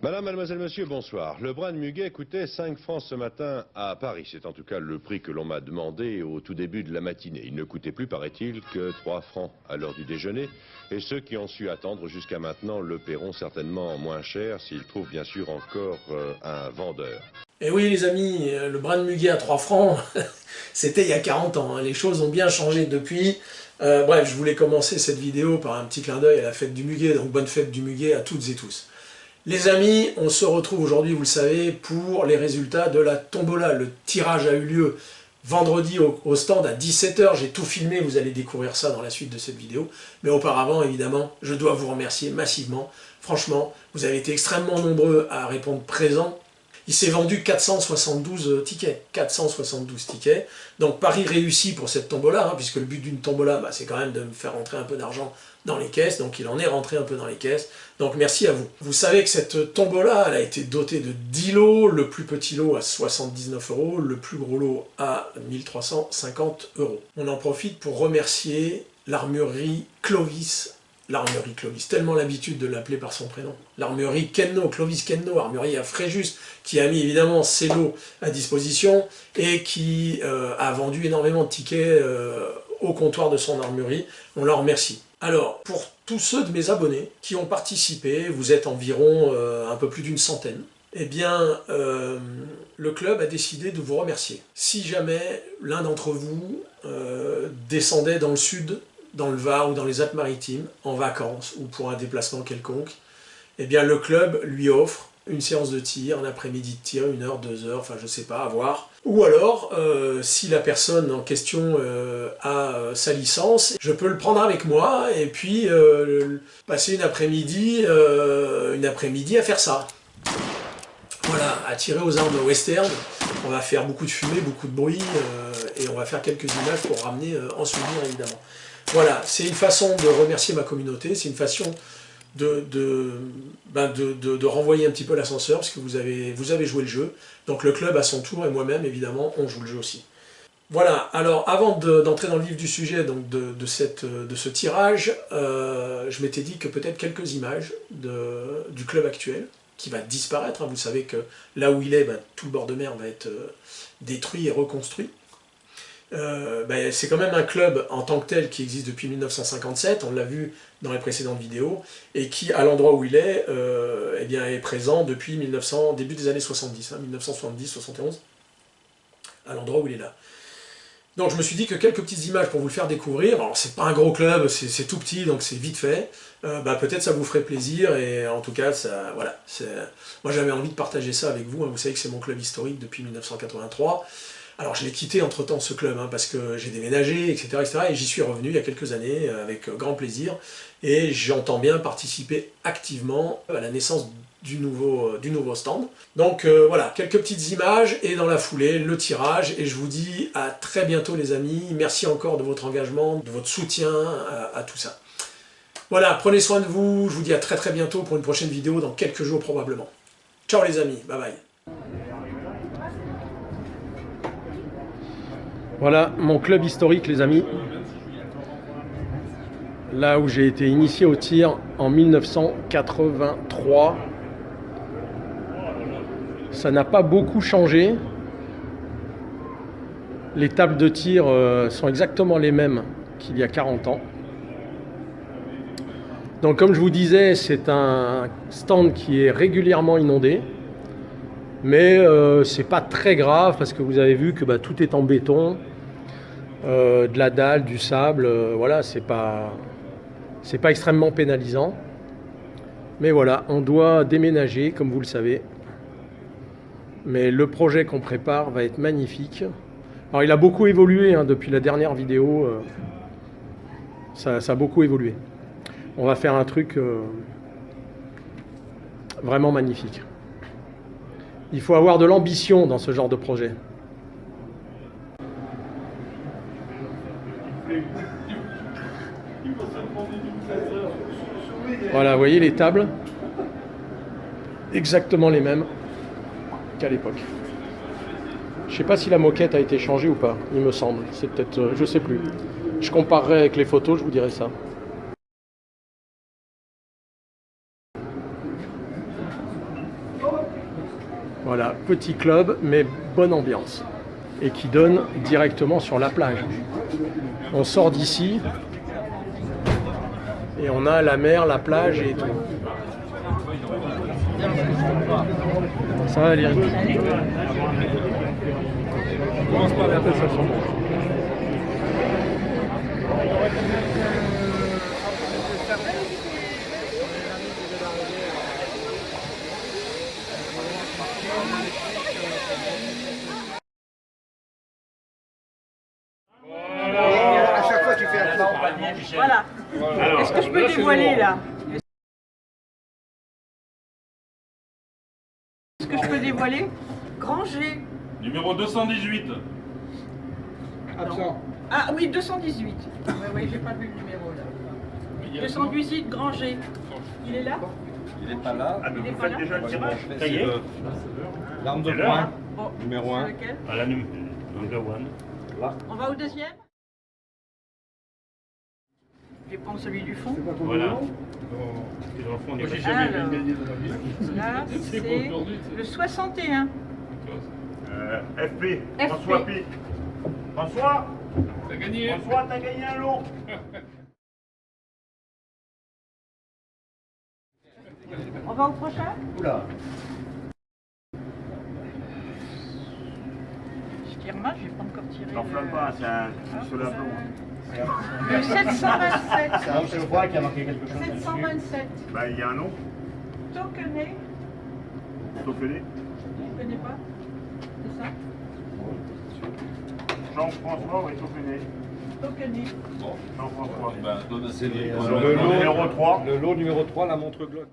Madame, mademoiselle, monsieur, bonsoir. Le brin de muguet coûtait 5 francs ce matin à Paris. C'est en tout cas le prix que l'on m'a demandé au tout début de la matinée. Il ne coûtait plus, paraît-il, que 3 francs à l'heure du déjeuner. Et ceux qui ont su attendre jusqu'à maintenant le paieront certainement moins cher s'ils trouvent bien sûr encore un vendeur. Et oui les amis, le brin de muguet à 3 francs, c'était il y a 40 ans. Hein. Les choses ont bien changé depuis. Bref, je voulais commencer cette vidéo par un petit clin d'œil à la fête du muguet. Donc bonne fête du muguet à toutes et tous. Les amis, on se retrouve aujourd'hui, vous le savez, pour les résultats de la tombola. Le tirage a eu lieu vendredi au stand à 17 h. J'ai tout filmé, vous allez découvrir ça dans la suite de cette vidéo. Mais auparavant, évidemment, je dois vous remercier massivement. Franchement, vous avez été extrêmement nombreux à répondre présent. Il s'est vendu 472 tickets. 472 tickets. Donc pari réussi pour cette tombola, hein, puisque le but d'une tombola, c'est quand même de me faire rentrer un peu d'argent dans les caisses. Donc il en est rentré un peu dans les caisses. Donc merci à vous. Vous savez que cette tombola, elle a été dotée de 10 lots. Le plus petit lot à 79 €, le plus gros lot à 1350 €. On en profite pour remercier l'armurerie Clovis. L'armurerie Clovis, tellement l'habitude de l'appeler par son prénom. L'armurerie Kenno, Clovis Kenno, armurerie à Fréjus, qui a mis évidemment ses lots à disposition et qui a vendu énormément de tickets au comptoir de son armurerie. On leur remercie. Alors, pour tous ceux de mes abonnés qui ont participé, vous êtes environ un peu plus d'une centaine, eh bien, le club a décidé de vous remercier. Si jamais l'un d'entre vous descendait dans le sud, dans le Var ou dans les Alpes-Maritimes, en vacances ou pour un déplacement quelconque, eh bien le club lui offre une séance de tir, un après-midi de tir, 1 heure, 2 heures, enfin je sais pas, à voir. Ou alors, si la personne en question a sa licence, je peux le prendre avec moi et puis passer une après-midi à faire ça. Voilà, à tirer aux armes western. On va faire beaucoup de fumée, beaucoup de bruit et on va faire quelques images pour ramener en souvenir évidemment. Voilà, c'est une façon de remercier ma communauté, c'est une façon de renvoyer un petit peu l'ascenseur, parce que vous avez joué le jeu. Donc le club à son tour, et moi-même, évidemment, on joue le jeu aussi. Voilà, alors avant d'entrer dans le vif du sujet donc de ce tirage, je m'étais dit que peut-être quelques images du club actuel, qui va disparaître. Hein. Vous savez que là où il est, tout le bord de mer va être détruit et reconstruit. C'est quand même un club en tant que tel qui existe depuis 1957, on l'a vu dans les précédentes vidéos, et qui, à l'endroit où il est, est présent depuis début des années 70, 1970-71, à l'endroit où il est là. Donc je me suis dit que quelques petites images pour vous le faire découvrir. Alors c'est pas un gros club, c'est tout petit, donc c'est vite fait. Peut-être ça vous ferait plaisir, et en tout cas, voilà. Moi j'avais envie de partager ça avec vous, hein. Vous savez que c'est mon club historique depuis 1983. Alors je l'ai quitté entre-temps ce club, hein, parce que j'ai déménagé, etc., et j'y suis revenu il y a quelques années avec grand plaisir, et j'entends bien participer activement à la naissance du nouveau stand. Donc voilà, quelques petites images, et dans la foulée, le tirage, et je vous dis à très bientôt les amis, merci encore de votre engagement, de votre soutien à tout ça. Voilà, prenez soin de vous, je vous dis à très très bientôt pour une prochaine vidéo, dans quelques jours probablement. Ciao les amis, bye bye. Voilà mon club historique les amis, là où j'ai été initié au tir en 1983. Ça n'a pas beaucoup changé, les tables de tir sont exactement les mêmes qu'il y a 40 ans. Donc comme je vous disais, c'est un stand qui est régulièrement inondé. Mais c'est pas très grave parce que vous avez vu que tout est en béton, de la dalle, du sable, voilà, c'est pas extrêmement pénalisant. Mais voilà, on doit déménager comme vous le savez. Mais le projet qu'on prépare va être magnifique. Alors il a beaucoup évolué hein, depuis la dernière vidéo, ça a beaucoup évolué. On va faire un truc vraiment magnifique. Il faut avoir de l'ambition dans ce genre de projet. Voilà, vous voyez les tables, exactement les mêmes qu'à l'époque. Je ne sais pas si la moquette a été changée ou pas, il me semble. C'est peut-être, je sais plus. Je comparerai avec les photos, je vous dirai ça. Voilà, petit club, mais bonne ambiance. Et qui donne directement sur la plage. On sort d'ici et on a la mer, la plage et tout. Ça va, Valérie? Commence par la ça change. Voilà. Est-ce que je peux dévoiler là? Est-ce que je peux dévoiler? Granger. Numéro 218. Absent. Ah oui, 218. Oui, j'ai pas vu le numéro là. 218 Granger. Il est là? Il n'est pas là. Il est pas là? Déjà le tirage. Ça y est. L'arme de poing, Bon, numéro 1. lequel? À la number one. Là. On va au deuxième? Je vais prendre celui du fond. Voilà. Et dans le fond, on est Alors, là, c'est le 61. FP. François P. François. T'as gagné. François, t'as gagné un lot. On va au prochain? Oula. Je tire mal, je vais pas encore tirer. T'enflamme pas, c'est un seul à plomb. Le 727. C'est un monsieur Leroy qui a marqué quelque chose. 727. Bah, il y a un nom. Tokené. Tokené. Je connais pas. C'est ça? Jean-François, oui, Tokené. Tokené. Jean-François. C'est Le lot numéro 3. Le lot numéro 3, la montre Glock.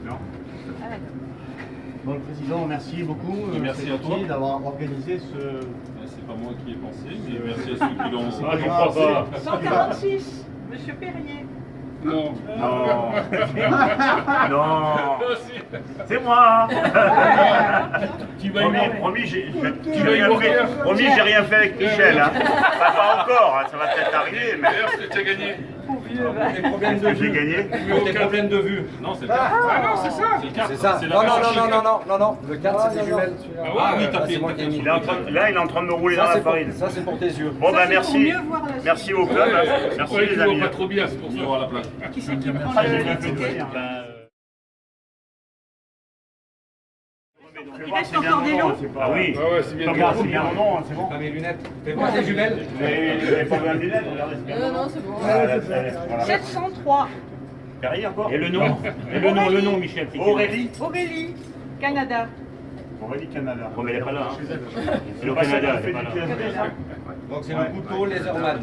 Non. Alors. Bon, le président, merci beaucoup. Merci à toi d'avoir organisé ce. C'est pas moi qui ai pensé, mais merci à ceux qui l'ont. Ah, je crois pas. 146. Monsieur Perrier. Non. Non. Non. C'est moi. Tu vas y voir. Promis, j'ai vas y rien voir. fait. Promis, j'ai rien fait avec Michel. Hein. Pas encore, hein, ça va peut-être arriver, mais. D'ailleurs, ce que tu as gagné. Des problèmes de J'ai vue. gagné. Des problèmes de vue. Non, c'est le 4. Ah non, c'est ça. C'est le 4. C'est ça. Non, non, non. Le 4, c'est des jumelles. Ah oui, t'as Ah, fait. c'est moi qui ai mis. Là, il est en train de me rouler dans la farine. Ça, c'est pour tes yeux. Bon, bah Ça, c'est merci. pour mieux voir la suite. Merci au club. hein. Merci Ouais, les tu amis. vois pas trop bien, c'est pour ça. À la place. Qui c'est qui prend Ah, j'ai le bien fait de ticket? venir. Il reste encore des lots? Ah oui. Ah ouais, c'est bien. Regarde, c'est bien mon nom, hein, c'est bon. Pas mes lunettes. Fais voir tes jumelles. Mais vous n'avez pas besoin de lunettes, regardez, c'est bien mon nom. c'est bon. Voilà. 703. Carrier encore. Et le nom le nom, Michel. c'est qui? Aurélie. Aurélie. Canada. Aurélie Canada. Oh, mais elle n'est pas là. Hein. C'est le Bah, ça Canada, fait elle n'est du pas là. PSP, ça. Donc, c'est le couteau Laserman.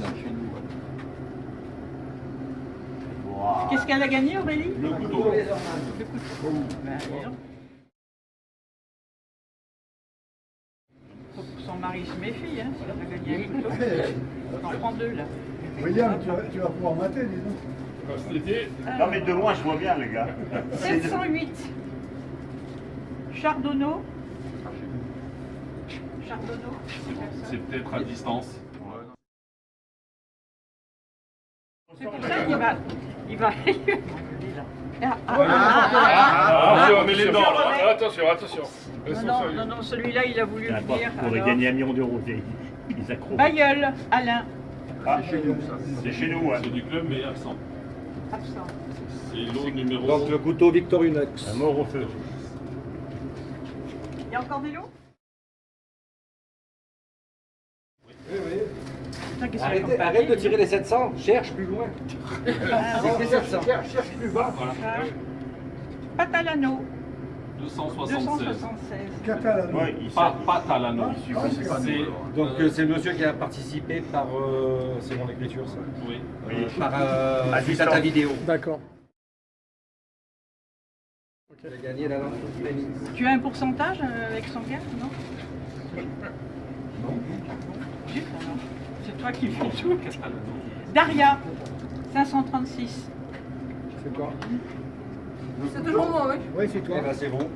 Wow. Qu'est-ce qu'elle a gagné, Aurélie? Le couteau Laserman. Faut que son mari se méfie, hein, s'il a gagné un couteau. J'en prends deux, là. William, tu vas pouvoir mater, dis donc. C'était. Non, mais de loin, je vois bien, les gars. 708. Chardonneau. Chardonneau. C'est peut-être à distance. C'est pour ça qu'il va. Il va. Ah, tu vas mettre les dents là. Attention, attention. Non, celui-là, il a voulu me dire. Pour alors. gagner 1 million d'euros, des accros. Bailleul, Alain. Ah, c'est chez nous, ouais. C'est du club, mais absent. Absent. C'est l'eau numéro. Donc, le couteau Victorinox. Un mort au feu. Il y a encore des lots? Putain, qu'est-ce qu'il y a comme Arrête de papier? tirer les 700. Cherche plus loin. C'est les 700. Cherche plus bas. Patalano. 276. 276. Catalano. Ouais, il Pas Talano. C'est. Donc, c'est le monsieur qui a participé par. C'est mon écriture, ça. Oui. Par À suite à distance. ta vidéo. D'accord. J'ai gagné la lampe. Tu as un pourcentage avec son gars, non? Juste alors. C'est toi qui fais tout. Daria, 536. C'est quoi? C'est toujours moi, oui. Oui, c'est Eh toi. ben, c'est bon.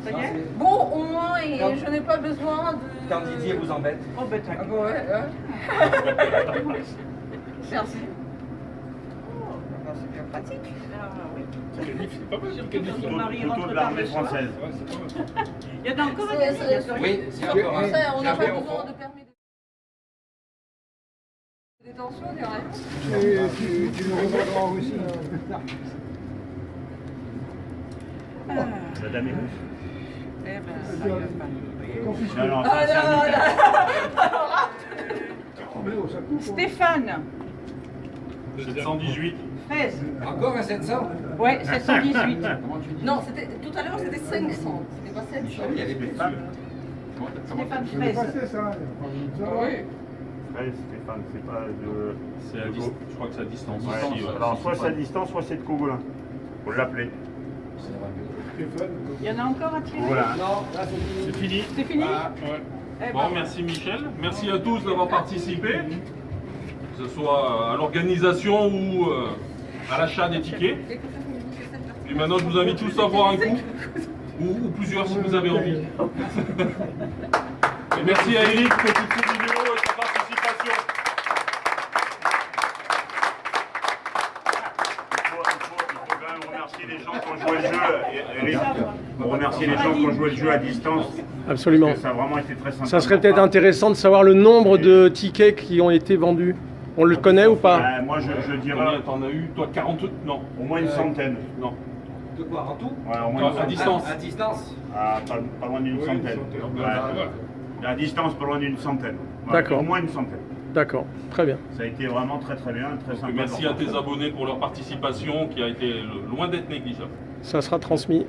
Ça y est? Bon, au moins, et Quand- je n'ai pas besoin de... Quand Didier vous embête. Oh ben Ah t'inquiète. bon, ouais. Merci. bah, c'est bien pratique. C'est pas mal, Plutôt de l'armée française. Il y en a encore à C'est- gagner, bien c'est- sûr. Oui, c'est encore un. Ça, on n'a Jamais pas au besoin fond. de permis de détention, on dirait. Tu nous regarderas aussi. Madame est russe. Eh ben, ça y est, pas. Non, non, Ah, c'est un non, syndicat. Ça coupe. Stéphane, 718. 13. Encore un 700? Ouais, 718. non, c'était tout à l'heure c'était 500, c'était pas 700. Il y a des Stéphane C'est 13. passé ça. Ça va. Ouais, Stéphane, c'est pas de. C'est à distance. Je crois que c'est à distance. Ouais, aussi, ouais. alors, soit c'est à distance, soit c'est de Cogolin. Faut l'appeler. Il y en a encore à tirer? Voilà. Non, là c'est fini. C'est fini. C'est fini? Ouais. Eh Bon, ben, merci Michel. Merci à tous d'avoir participé, que ce soit à l'organisation ou à l'achat des tickets. Et maintenant, je vous invite tous à boire un coup, ou plusieurs si vous avez envie. Et merci à Eric pour toutes ces vidéos et sa participation. Il faut quand même remercier les gens qui ont joué le jeu, Eric. On remercie les gens qui ont joué le jeu à distance. Absolument. Parce que ça a vraiment été très sympa. Ça serait peut-être intéressant de savoir le nombre de tickets qui ont été vendus. On le connaît ou pas? Moi, je dirais Combien t'en as eu? Toi, 40? Non. au moins une centaine. Non. De quoi en tout? Ouais, au moins une À centaine. distance. À distance. Pas loin d'une centaine. Ouais. À distance, pas loin d'une centaine. Ouais, D'accord. Au moins une centaine. D'accord, très bien. Ça a été vraiment très bien, très sympa. Merci à tes abonnés pour leur participation qui a été loin d'être négligeable. Ça sera transmis.